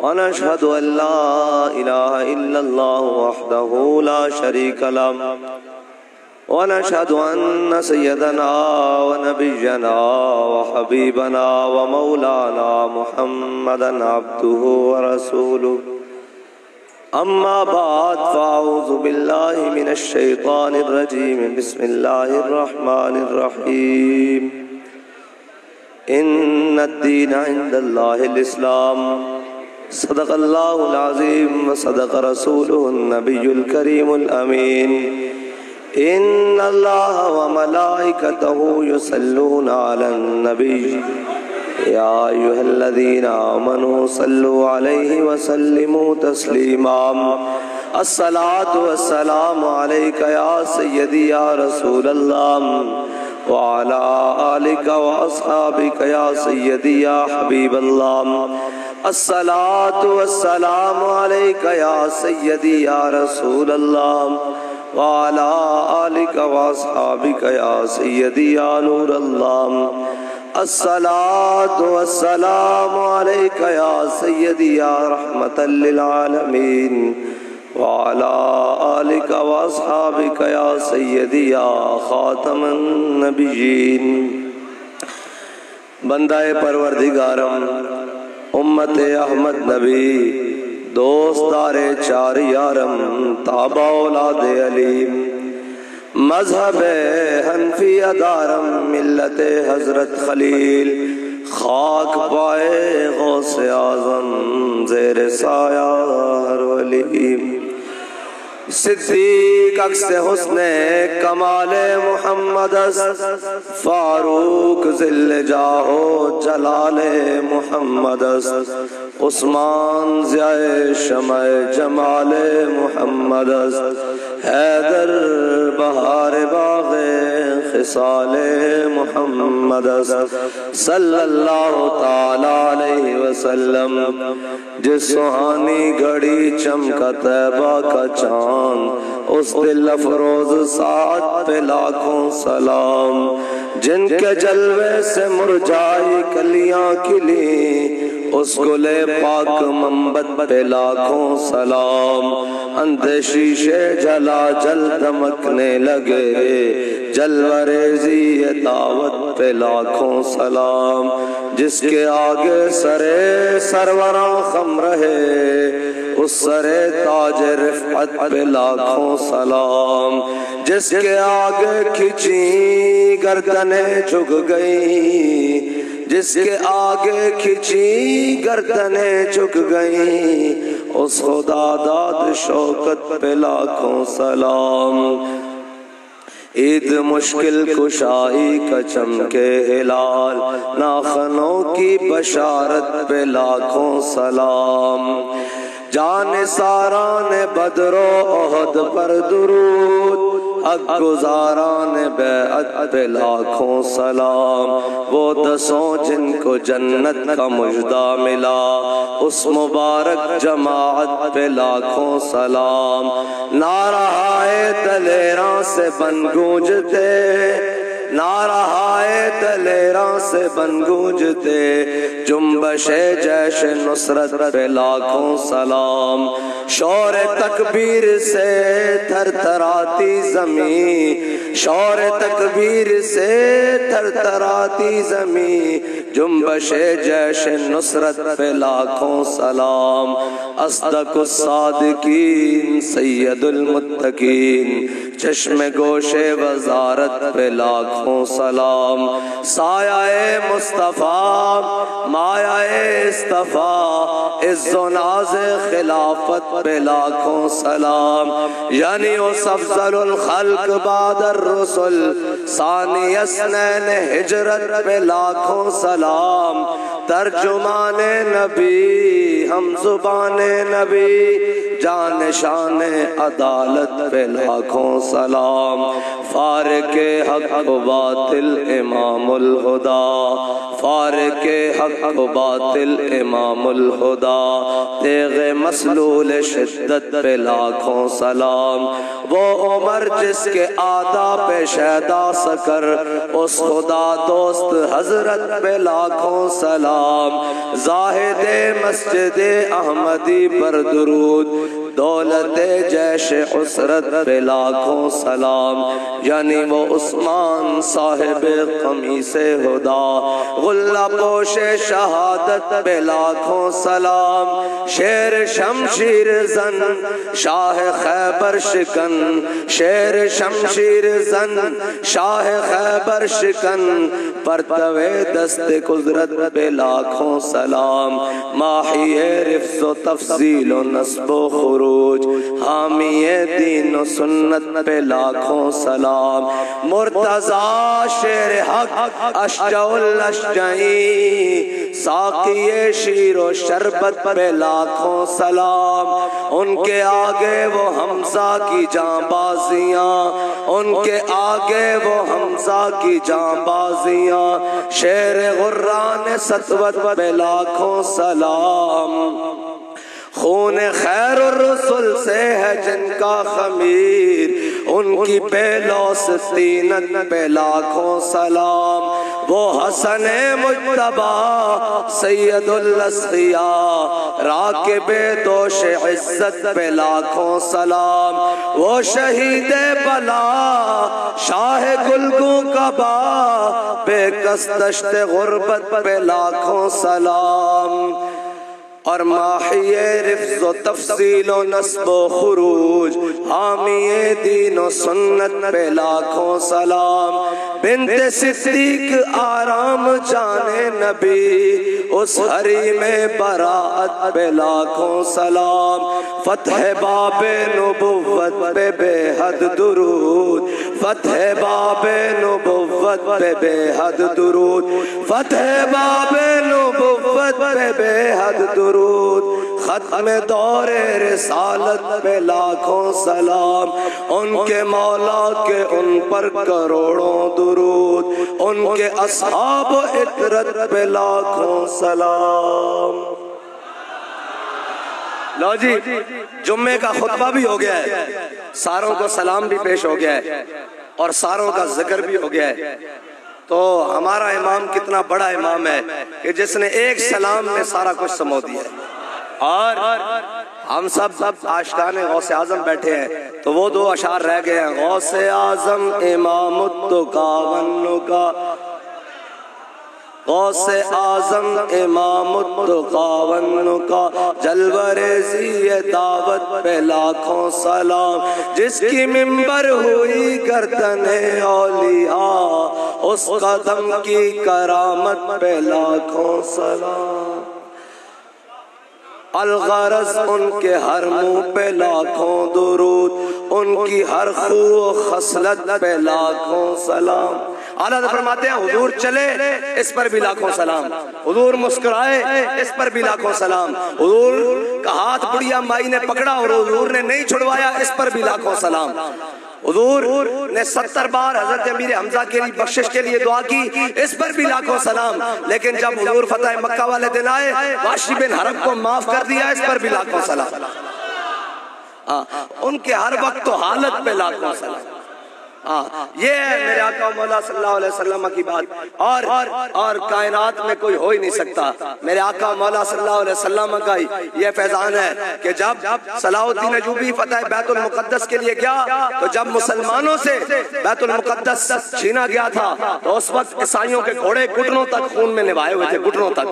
ونشهد أن لا إله إلا الله وحده لا شريك له ونشهد أن سيدنا ونبينا وحبيبنا ومولانا محمدا عبده ورسوله أما بعد فأعوذ بالله من الشيطان الرجيم بسم الله الرحمن الرحيم إن الدين عند الله الإسلام صدق الله العظيم وصدق رسوله النبي الكريم الأمين إن الله وملائكته يصلون على النبي يا أيها الذين آمنوا صلوا عليه وسلموا تسليما الصلاة والسلام عليك يا سيدي يا رسول الله وعلى آلك وأصحابك يا سيدي يا حبيب الله الصلاة والسلام عليك يا سيدي يا رسول الله وعلى آلك وأصحابك يا سيدي يا نور الله الصلاة والسلام عليك يا سيدي يا رحمة للعالمين وعلى آلك وأصحابك يا سيدي يا خاتم النبيين بندہ پروردگارم امت احمد نبی دوستدار چار یارم تابع اولاد علی مذہب حنفی ادارم ملت حضرت خلیل خاک پائے غوث اعظم زیر سایہ ہر ولی صدیق عکس حسن کمال محمد فاروق ذل جاہ جلال محمد عثمان ضیاء شمع جمال محمد حیدر بہار باغ خصال محمد صلی اللہ تعالی علیہ وسلم جس سہانی گھڑی چمکا طیبہ کا چاند اس دل افروز ساتھ پہ لاکھوں سلام جن کے جلوے سے مرجائی کلیاں کھلی اس گل پاک منبت پہ لاکھوں سلام اندھے شیشے جلا جل دمکنے لگے جلوہ ریزی دعوت پہ لاکھوں سلام جس کے آگے سرے سروراں خم رہے اس سرے تاج رفعت پہ لاکھوں سلام جس کے آگے کھچی گردنیں جھک گئی جس کے آگے کھچی گردنیں جھک گئی اس خدا داد شوکت پہ لاکھوں سلام عید مشکل کشائی کا چمکے ہلال ناخنوں کی بشارت پہ لاکھوں سلام جان ساران بدر و احد پر درود حق گزاران بیعت پہ لاکھوں سلام وہ دسوں جن کو جنت کا مجدہ ملا اس مبارک جماعت پہ لاکھوں سلام نعرہائے دلیراں سے بن گونجتے نعرہائے دلیراں سے بن گونجتے جنبش جیش نصرت پہ لاکھوں سلام شور تکبیر سے تھر تھراتی زمین شور تکبیر سے تھر تھراتی زمین جنبش جیش نصرت پہ لاکھوں سلام اصدق الصادقین سید المتقین چشم گوش وزارت پہ لاکھوں سلام سایہ مصطفیٰ مایہ اصطفیٰ عز و ناز خلافت پہ لاکھوں سلام یعنی اس افضل الخلق بعد الرسل ثانی اسنین ہجرت پہ لاکھوں سلام ترجمان نبی ہم زبان نبی جانشان عدالت پہ لاکھوں سلام فارق حق و باطل امام الہدا فارق حق و باطل امام الہدا، تیغ مسلول شدت پہ لاکھوں سلام، وہ عمر جس کے آداب پہ شیدا سکر، اس خدا دوست حضرت پہ لاکھوں سلام، زاہد مسجد احمدی پر درود، دولت جیش عسرت پہ لاکھوں سلام، یعنی وہ عثمان صاحب قمیص ہدا، غلہ پوش شہادت پہ لاکھوں سلام، شیر شمشیر زن شاہ خیبر شکن، شیر شمشیر زن شاہ خیبر شکن، پرتوے دست قدرت پہ لاکھوں سلام، ماحی رفض و تفضیل و نصب و خروج، حامی دین و سنت پہ لاکھوں سلام، مرتضی شیر حق اشجع الاشجعی، ساقی شیر و شربت پہ لاکھوں سلام، ان کے آگے وہ حمزہ کی جاں بازیاں، ان کے آگے وہ حمزہ کی جاں بازیاں، شیر غران سطوت پہ لاکھوں سلام، خون خیر الرسل سے ہے جن کا خمیر، ان کی بے لوث طینت پہ لاکھوں سلام، وہ حسن مجتبی سید الاسقیاء، راکب دوش عزت پہ لاکھوں سلام، وہ شہید بلا شاہ گلگوں کعبہ، بے کس دشت غربت پہ لاکھوں سلام، اور ماحی رفض و تفصیل و نصب و خروج، حامی دین و سنت پہ لاکھوں سلام، بنت صدیق آرام جانے نبی، اس حریم براعت پہ لاکھوں سلام، فتح باب نبوت پہ بے حد درود، فتح باب نبوت پہ بے حد درود، فتح باب نبوت پہ بے حد درود، ختم دور رسالت پہ لاکھوں سلام، ان کے مولا کے ان پر کروڑوں درود، ان کے اصحاب و عطرت پہ لاکھوں سلام۔ لو جی، جمعے کا خطبہ بھی ہو گیا ہے، ساروں کو سلام بھی پیش ہو گیا ہے، اور ساروں کا ذکر بھی ہو گیا ہے، تو ہمارا امام کتنا بڑا امام ہے کہ جس نے ایک سلام میں سارا کچھ سمو دیا ہے، اور ہم سب عاشقان غوث اعظم بیٹھے ہیں، تو وہ دو اشعار رہ گئے ہیں، غوث اعظم امام التقا والنقا، غوث اعظم امام التقا والنقا، جلوہ ریزی دعوت پہ لاکھوں سلام، جس کی منبر ہوئی گردن اولیاء، اس قدم کی کرامت پہ لاکھوں سلام، الغرض ان کے ہر منہ پہ لاکھوں درود، ان کی ہر خو و خصلت پہ لاکھوں سلام۔ اعلیٰ حضرت فرماتے ہیں حضور چلے اس پر بھی لاکھوں سلام، حضور مسکرائے اس پر بھی لاکھوں سلام، حضور کا ہاتھ بڑھیا مائی نے پکڑا اور حضور نے نہیں چھڑوایا اس پر بھی لاکھوں سلام، حضور نے 70 بار حضرت امیر حمزہ کے لیے بخشش کے لیے دعا کی اس پر بھی لاکھوں سلام، لیکن جب حضور فتح مکہ والے دن آئے وحشی بن حرب کو معاف کر دیا اس پر بھی لاکھوں سلام، ان کے ہر وقت تو حالت پہ لاکھوں سلام۔ یہ ہے میرے آقا مولا صلی اللہ علیہ وسلم کی بات، اور کائنات میں کوئی ہو ہی نہیں سکتا، میرے آقا مولا صلی اللہ علیہ وسلم کا یہ فیضان ہے کہ جب صلاح الدین ایوبی فتح بیت المقدس کے لیے گیا تو جب مسلمانوں سے بیت المقدس چھینا گیا تھا تو اس وقت عیسائیوں کے گھوڑے گھٹنوں تک خون میں نوائے ہوئے تھے، گھٹنوں تک،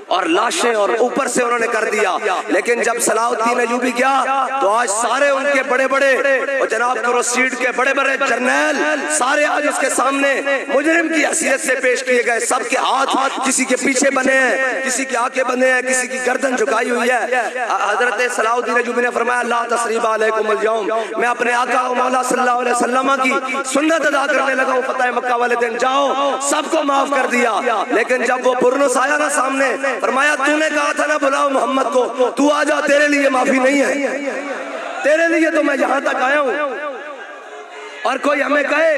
اور لاشیں اور اوپر سے انہوں نے کر دیا، لیکن جب صلاح الدین ایوبی گیا تو آج سارے ان کے بڑے بڑے اور جناب کروسیڈ کے بڑے بڑے جرنیل سارے آج اس کے سامنے مجرم کی حیثیت سے پیش کیے گئے، سب کے ہاتھ کسی کے پیچھے بنے ہیں، کسی کے آنکھیں بنے ہیں، کسی کی گردن جھکائی ہوئی ہے۔ حضرت صلاح الدین ایوبی نے فرمایا لا تثریب علیکم اليوم، میں اپنے آقا و مولا صلی اللہ علیہ وسلم کی سنت ادا کرنے لگا ہوں فتح مکہ والے دن، جاؤ سب کو معاف کر دیا، لیکن جب وہ برنس آیا نا سامنے فرمایا تو نے کہا تھا نا بلاؤ محمد کو، تو آ جا، تیرے لیے معافی نہیں ہے، تیرے لیے تو میں یہاں تک آیا ہوں، اور کوئی ہمیں کہے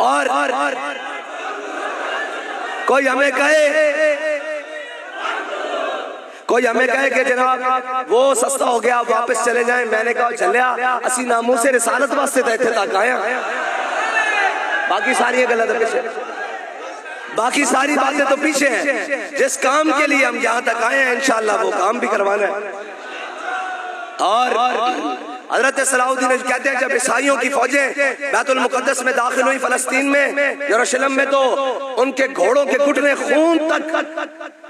اور کوئی ہمیں کہے کہ جناب وہ سستا ہو گیا واپس چلے جائیں. میں نے کہا چلیا اسی ناموس رسالت واسطے تھے اتنے تک آیا. باقی ساری غلط پیچھے, باقی ساری باتیں تو پیچھے ہیں. جس کام کے لیے ہم یہاں تک آئے ہیں انشاءاللہ وہ کام بھی کروانا ہے. اور حضرت صلاح الدین کہتے ہیں جب عیسائیوں کی فوجیں بیت المقدس میں داخل ہوئی فلسطین میں یروشلم میں, تو ان کے گھوڑوں کے گھٹنے خون تک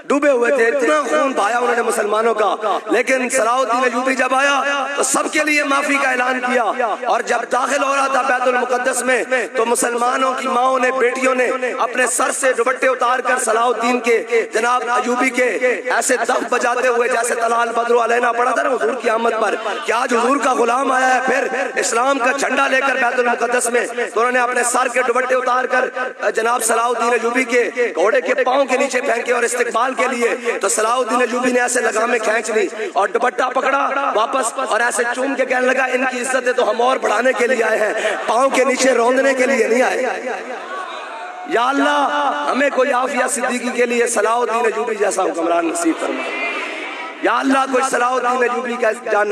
ڈوبے ہوئے تھے, اتنا خون بہایا انہوں نے مسلمانوں کا. لیکن صلاح الدین ایوبی جب آیا تو سب کے لیے معافی کا اعلان کیا. اور جب داخل ہو رہا تھا بیت المقدس میں تو مسلمانوں کی ماؤں نے, بیٹیوں نے اپنے سر سے دوپٹے اتار کر صلاح الدین کے جناب ایوبی کے ایسے دف بجاتے ہوئے جیسے طلع البدر علینا پڑا تھا نا حضور کی آمد پر کہ آج حضور کا غلام آیا ہے پھر اسلام کا جھنڈا لے کر بیت المقدس میں, تو انہوں نے اپنے سر کے دوپٹے اتار کر جناب صلاح الدین ایوبی کے گھوڑے کے پاؤں کے نیچے پھینکے اور استقبال کے لیے. تو صلاح الدین ایوبی نے ایسے لگامیں کھینچ لی اور دوپٹہ پکڑا واپس اور ایسے چوم کے کہنے لگا ان کی عزت ہے تو ہم اور بڑھانے کے لیے آئے ہیں, پاؤں کے نیچے روندنے کے لیے نہیں آئے. یا اللہ ہمیں کوئی عافیہ صدیقی کے لیے صلاح الدین ایوبی جیسا حکمران نصیب فرما. یا اللہ کوئی صلاح الدین ایوبی کا جان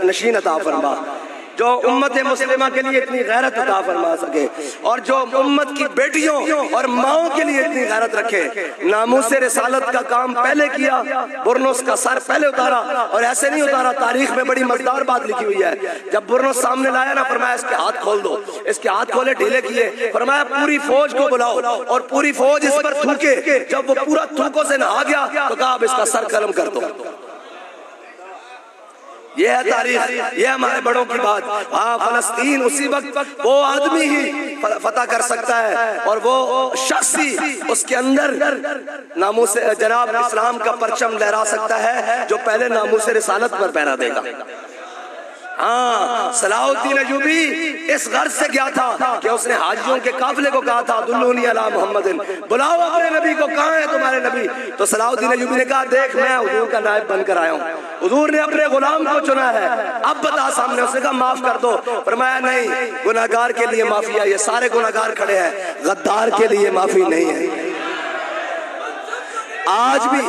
نشین عطا فرما جو امت مسلمہ کے لیے اتنی غیرت عطا فرما سکے اور جو امت کی بیٹیوں اور ماؤں کے لیے اتنی غیرت رکھے. ناموس رسالت کا کام پہلے کیا, برنس کا سر پہلے اتارا, اور ایسے نہیں اتارا, تاریخ میں بڑی مزدار بات لکھی ہوئی ہے. جب برنس سامنے لایا نا فرمایا اس کے ہاتھ کھول دو, اس کے ہاتھ کھولے ڈھیلے کیے, فرمایا پوری فوج کو بلاؤ اور پوری فوج اس پر تھوکے. جب وہ پورا تھوکوں سے نہا گیا تو کہا اب اس کا سر قلم کر دو. یہ ہے تاریخ, یہ ہمارے بڑوں کی بات. ہاں فلسطین اسی وقت وہ آدمی ہی فتح کر سکتا ہے اور وہ شخص ہی اس کے اندر ناموس جناب اسلام کا پرچم لہرا سکتا ہے جو پہلے ناموس رسالت پر پہرا دے گا. ہاں صلاح الدین ایوبی اس غرض سے گیا تھا کہ اس نے حاجیوں کے قافلے کو کہا تھا دلونی علی محمد, بلاؤ اپنے نبی کو, کہاں ہے تمہارے نبی؟ تو صلاح الدین ایوبی نے کہا دیکھ میں حضور کا نائب بن کر آیا ہوں, حضور نے اپنے غلام کو چنا ہے, اب بتا سامنے. اس نے کہا معاف کر دو. فرمایا نہیں, گناہگار کے لیے معافی ہے, یہ سارے گناہگار کھڑے ہیں, غدار کے لیے معافی نہیں ہے. آج بھی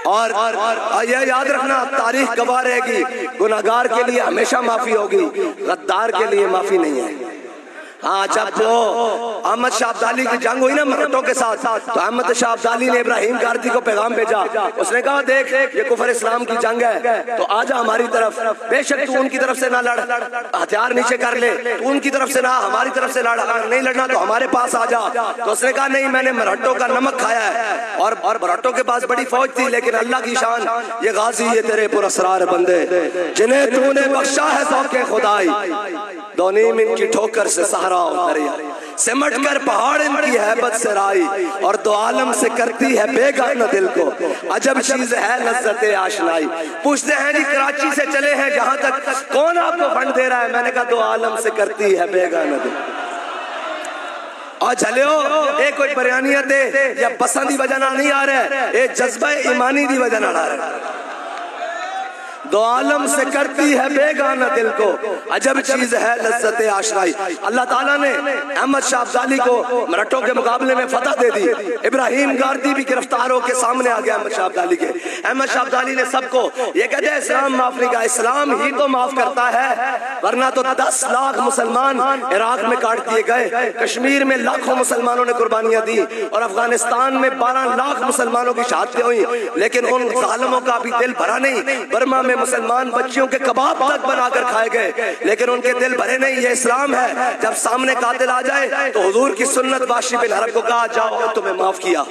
اور یہ یاد رکھنا تاریخ گواہ رہے گی, گناہگار کے لیے ہمیشہ معافی ہوگی, غدار کے لیے معافی نہیں ہے. ہاں جب وہ احمد شاہ عبدالی کی جنگ ہوئی نا مرہٹوں کے ساتھ تو احمد شاہ عبدالی نے ابراہیم گاردی کو پیغام بھیجا. اس نے کہا دیکھ یہ کفر اسلام کی جنگ ہے تو آجا ہماری طرف, بے شک تو ان کی طرف سے نہ لڑ, ہتھیار نیچے کر لے, تو ان کی طرف سے نہ ہماری طرف سے لڑ, اگر نہیں لڑنا تو ہمارے پاس آجا. تو اس نے کہا نہیں میں نے مرہٹوں کا نمک کھایا ہے, اور مرہٹوں کے پاس بڑی فوج تھی لیکن اللہ کی شان یہ غازی یہ تیرے پر اسرار بندے جنہیں تو نے بخشا ہے ذوق خدائی, دونیم ان کی ٹھوکر سے سہارا دریا, سمٹ کر پہاڑ ان کی ہیبت سے رائی, اور دو عالم سے کرتی ہے بے گانہ دل کو عجب چیز ہے لذت آشنائی. پوچھتے ہیں جی کراچی سے چلے ہیں جہاں تک کون آپ کو فنڈ دے رہا ہے؟ میں نے کہا دو عالم سے کرتی ہے بے گانہ دل. اور جھلیو ایک کوئی بیانیت ہے یا پسند دی وجہ نہ نہیں آ رہا ہے, ایک جذبہ ایمانی دی وجہ نہ آ رہا ہے. دو عالم سے کرتی ہے بے گانہ دل کو عجب چیز ہے لذت آشنائی. اللہ تعالیٰ نے احمد شاہ عبدالی کو مرہٹوں کے مقابلے میں فتح دے دی. ابراہیم گاردی بھی گرفتار ہو کے سامنے آ گیا احمد شاہ عبدالی کے. احمد شاہ عبدالی نے سب کو یہ کہتے ہیں اسلام معاف نہیں کہا, اسلام ہی تو معاف کرتا ہے, ورنہ تو 10 لاکھ مسلمان عراق میں کاٹ دیے گئے, کشمیر میں لاکھوں مسلمانوں نے قربانیاں دی, اور افغانستان میں 12 لاکھ مسلمانوں کی شہادتیں ہوئی, لیکن ان ظالموں کا بھی دل بھرا نہیں. برما میں مسلمان بچیوں کے کباب تک بنا کر کھائے گئے لیکن ان کے دل بھرے نہیں. یہ اسلام ہے. جب سامنے قاتل آ جائے تو حضور کی سنت واشی بن حرب کو کہا جاؤ تمہیں معاف کیا,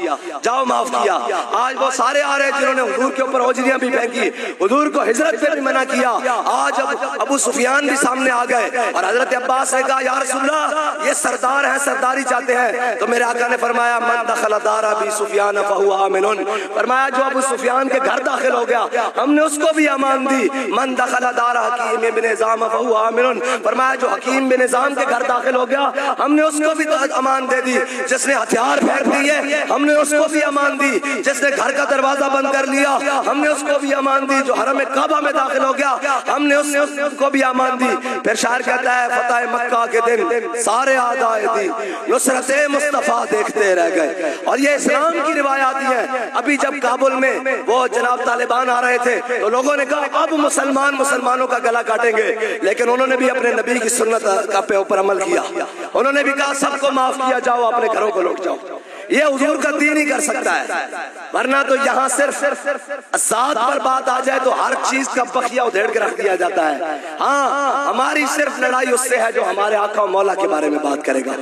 جاؤ معاف کیا. آج وہ سارے آ رہے ہیں جنہوں نے حضور کے اوپر اوجریاں بھی پھینکی, حضور کو ہجرت پہ بھی منع کیا. آج ابو سفیان بھی سامنے آ گئے اور حضرت عباس نے کہا یا رسول اللہ یہ سردار ہیں, سرداری چاہتے ہیں. تو میرے آقا نے فرمایا من دخل دار ابی سفیان فہو آمن, فرمایا جو ابو سفیان کے گھر داخل ہو گیا ہم نے اس کو بھی امان امان دی من دخل دار حکیم ابن نظام فہو آمن، فرمایا جو حکیم بن نظام کے گھر داخل ہو گیا ہم نے اس کو بھی امان دے دی، جس نے ہتھیار پھینک دیے ہم نے اس کو بھی امان دی، جس نے گھر کا دروازہ بند کر لیا ہم نے اس کو بھی امان دی، جو حرم کعبہ میں داخل ہو گیا ہم نے اس کو بھی امان دی۔ پھر شاعر کہتا ہے فتح مکہ کے دن سارے اعدائے دی نصرت مصطفیٰ دیکھتے رہ گئے۔ اور یہ اسلام کی روایات ہیں۔ ابھی جب کابل میں وہ جناب طالبان آ رہے تھے تو لوگوں نے کہا اب مسلمانوں کا گلا کاٹیں گے، لیکن انہوں نے بھی اپنے نبی کی سنت کا پہ اوپر عمل کیا، انہوں نے بھی کہا سب کو معاف کیا جاؤ، اپنے گھروں کو لوٹ جاؤ۔ یہ حضور کا دین ہی کر سکتا ہے، ورنہ تو یہاں صرف ذات پر بات آ جائے تو ہر چیز کا بخیہ ادھیڑ کے رکھ دیا جاتا ہے۔ ہاں ہماری صرف لڑائی اس سے ہے جو ہمارے آقا و مولا کے بارے میں بات کرے گا،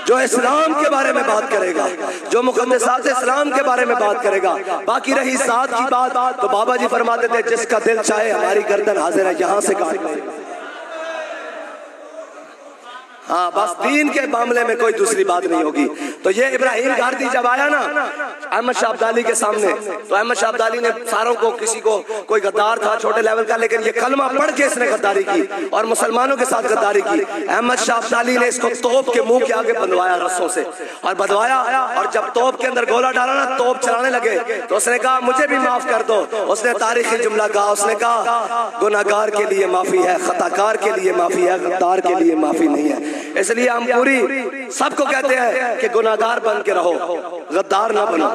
جو اسلام کے بارے میں بات کرے گا، جو مقدسات اسلام کے بارے میں بات کرے گا۔ باقی رہی ذات کی بات تو بابا جی فرماتے تھے جس کا دل چاہے ہماری گردن حاضر ہے یہاں سے کاٹ لے۔ ہاں بس دین کے معاملے میں کوئی دوسری بات نہیں ہوگی۔ تو یہ ابراہیم گاردی جب آیا نا احمد شاہ ابدالی کے سامنے تو احمد شاہ ابدالی نے ساروں کو، کسی کو کوئی غدار تھا چھوٹے لیول کا لیکن یہ کلمہ پڑھ کے اس نے غداری کی اور مسلمانوں کے ساتھ غداری کی۔ احمد شاہ ابدالی نے اس کو توپ کے منہ کے آگے بندوایا رسوں سے اور بدوایا، اور جب توپ کے اندر گولا ڈالا نا توپ چلانے لگے تو اس نے کہا مجھے بھی معاف کر دو۔ اس نے تاریخی جملہ کہا، اس نے کہا گناہگار کے لیے معافی ہے، خطاکار کے لیے معافی ہے، غدار کے لیے معافی نہیں ہے۔ اس لیے ہم پوری سب کو کہتے ہیں کہ گناہگار بن کے رہو، غدار نہ بنو۔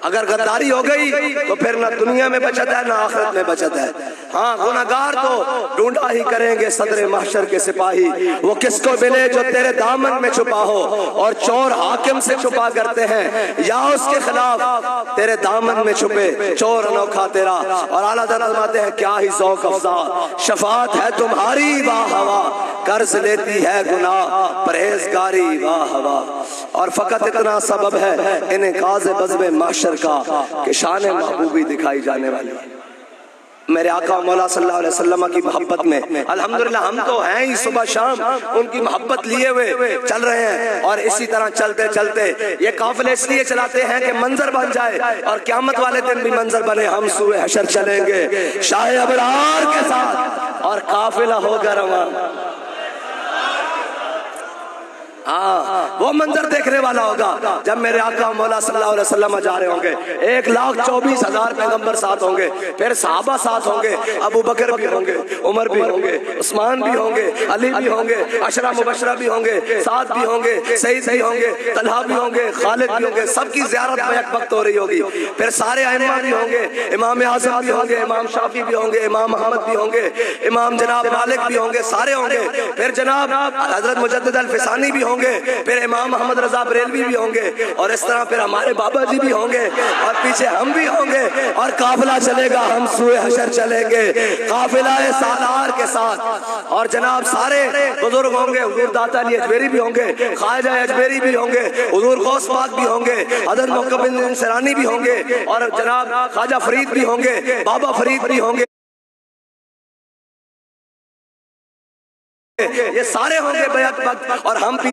اگر غداری ہو گئی تو پھر نہ دنیا میں بچت ہے نہ آخرت میں بچت ہے۔ ہاں گناہگار تو ڈھونڈا ہی کریں گے صدر محشر کے سپاہی، وہ کس کو ملے جو تیرے دامن میں چھپا ہو، اور چور حاکم سے چھپا کرتے ہیں یا اس کے خلاف تیرے دامن میں چھپے چور انوکھا تیرا۔ اور اعلیٰ حضرت فرماتے ہیں کیا ہی ذوق افزا شفاعت ہے تمہاری واہ واہ، قرض لیتی ہے گناہ پرہیزگاری واہ واہ۔ اور فقط اتنا سبب ہے انعکاس بزم محشر کا کہ شان محبوبی دکھائی جانے والی ہے۔ میرے آقا مولا صلی اللہ علیہ وسلم کی محبت میں الحمدللہ ہم تو ہیں ہی صبح شام ان کی محبت لیے ہوئے چل رہے ہیں، اور اسی طرح چلتے چلتے یہ قافلے اس لیے چلاتے ہیں کہ منظر بن جائے اور قیامت والے دن بھی منظر بنے۔ ہم سوئے حشر چلیں گے شاہ ابرار کے ساتھ اور قافلہ ہوگا روان۔ ہاں وہ منظر دیکھنے والا ہوگا جب میرے آقا مولا صلی اللہ علیہ وسلم جا رہے ہوں گے، 1,24,000 پیغمبر ساتھ ہوں گے، پھر صحابہ ساتھ ہوں گے، ابو بکر بھی ہوں گے، عمر بھی ہوں گے، عثمان بھی ہوں گے، علی بھی ہوں گے، عشرہ مبشرہ بھی ہوں گے، سعد بھی ہوں گے، سعید بھی ہوں گے، طلحہ بھی ہوں گے، خالد بھی ہوں گے، سب کی زیارت میں یک وقت ہو رہی ہوگی۔ پھر سارے ائمہ بھی ہوں گے، امام اعظم بھی ہوں گے، امام شافعی بھی ہوں گے، امام احمد بھی ہوں گے، امام جناب مالک بھی ہوں گے، سارے ہوں گے۔ پھر جناب حضرت مجدد الفسانی بھی ہوں گے، پھر امام محمد رضا بریلوی بھی ہوں گے، اور اس طرح پھر ہمارے بابا جی بھی ہوں گے، اور پیچھے ہم بھی ہوں گے، اور قافلہ چلے گا، ہم سوئے حشر چلیں گے قافلہ سالار کے ساتھ۔ اور جناب سارے بزرگ ہوں گے، حضور داتا علی اجمیری بھی ہوں گے، خواجہ اجمیری بھی ہوں گے، حضور غوث پاک بھی ہوں گے، حضرت محقق بن سرانی بھی ہوں گے، اور جناب خواجہ فرید بھی ہوں گے، بابا فرید بھی ہوں گے، یہ سارے ہوں گے بیعت وقت، اور ہم بھی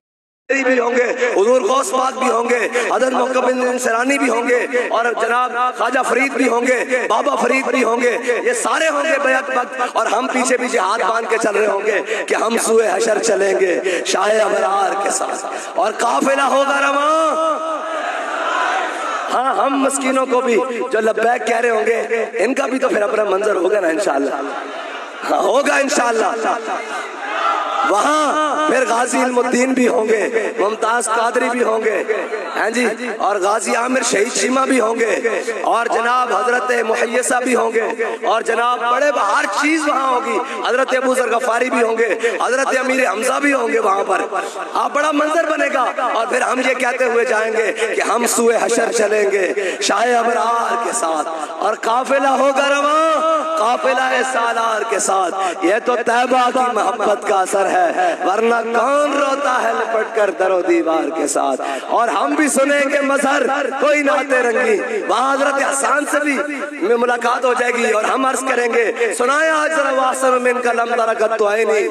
ہوں گے، حضور غوث پاک بھی ہوں گے، حضرت محقق بن سرانی بھی ہوں گے، اور جناب خواجہ فرید بھی ہوں گے، بابا فرید بھی ہوں گے، یہ سارے ہوں گے بیعت وقت، اور ہم پیچھے پیچھے ہاتھ باندھ کے چل رہے ہوں گے کہ ہم سوئے حشر چلیں گے شاہ ابرار کے ساتھ، اور قافلہ ہوگا رواں۔ ہاں ہم مسکینوں کو بھی جو لبیک کہہ رہے ہوں گے ان کا بھی تو پھر اپنا منظر ہوگا نا انشاءاللہ، ہاں ہوگا انشاءاللہ۔ وہاں پھر غازی علم الدین بھی ہوں گے، ممتاز قادری بھی ہوں گے، ہاں جی، اور غازی عامر شہید شیمہ بھی ہوں گے، اور جناب حضرت محیصہ بھی ہوں گے، اور جناب بڑے ہر چیز وہاں ہوگی، حضرت ابو ذر غفاری بھی ہوں گے، حضرت امیر حمزہ بھی ہوں گے وہاں پر۔ بڑا منظر بنے گا، اور پھر ہم یہ کہتے ہوئے جائیں گے کہ ہم سوئے حشر چلیں گے شاہ ابرار کے ساتھ، اور قافلہ ہوگا رواں قافلہ سالار کے ساتھ۔ یہ تو طیبہ کی محبت کا اثر ہے، ورنہ کون روتا ہے لپٹ کر در و دیوار کے ساتھ۔ اور ہم بھی سنیں گے مظہر کوئی نعت رنگی، وہاں حضرت حسان سے بھی ملاقات ہو جائے گی، اور ہم عرض کریں گے سنایا حضرت واسم من کا لم ترکت تو آئینی،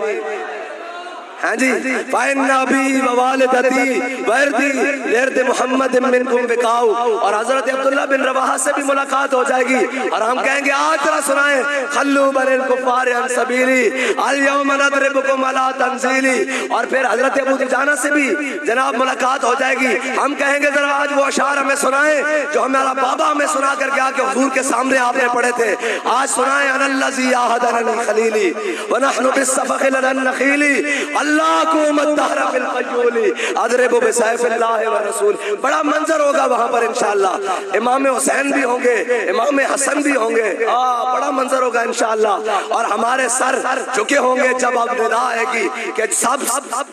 ہاں جی فَإِنَّ أَبِي وَوَالِدَتِي وَإِرْضِي لِإِرْضِ مُحَمَّدٍ مِّنْكُمْ وِقَاءٌ، اور حضرت عبداللہ بن رواحہ سے بھی ملاقات ہو جائے گی اور ہم کہیں گے آج ذرا سنائیں خلو بن الکفار عن سبیلی اليوم نضربکم علی تنزیلی، اور پھر حضرت ابو دجانہ سے بھی جناب ملاقات ہو جائے گی، ہم کہیں گے ذرا آج وہ اشعار ہمیں سنائیں جو ہمارا بابا ہمیں سنا کر گیا کہ حضور کے سامنے آپ نے پڑھے تھے، آج سنائیں انا الذی عاہدنی خلیلی ونحن بالصفق لنا النخیلی اللہ قوم الدہر بالقیولی اضرب بسیف اللہ ورسول۔ بڑا منظر ہوگا وہاں پر انشاءاللہ، امام حسین بھی ہوں گے، امام حسن بھی ہوں گے، بڑا منظر ہوگا انشاءاللہ، اور ہمارے سر جھکے ہوں گے جب اب ندا آئے گی کہ سب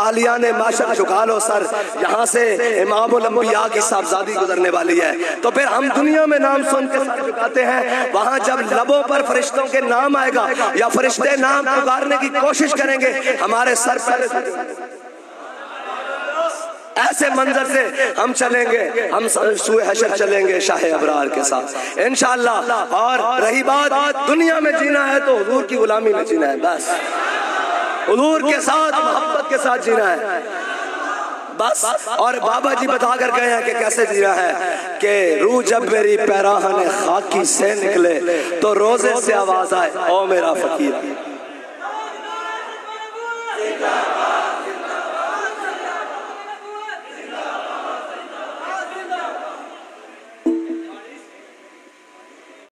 عالیان معاشر جھکا لو سر، یہاں سے امام الانبیاء کی صاحبزادی گزرنے والی ہے، تو پھر ہم دنیا میں نام سن کے سر جھکاتے ہیں، وہاں جب لبوں پر فرشتوں کے نام آئے گا یا فرشتے نام پکارنے کی کوشش کریں گے ہمارے سر پر ایسے منظر سے ہم چلیں گے، ہم سوئے حشر چلیں گے شاہ ابرار کے ساتھ انشاءاللہ۔ اور رہی بات دنیا میں جینا ہے تو حضور کی غلامی میں جینا ہے، بس حضور کے ساتھ محبت کے ساتھ جینا ہے بس۔ اور بابا جی بتا کر گئے ہیں کہ کیسے جینا ہے کہ روح جب میری پیراہن خاکی سے نکلے تو روزے سے آواز آئے او میرا فقیر۔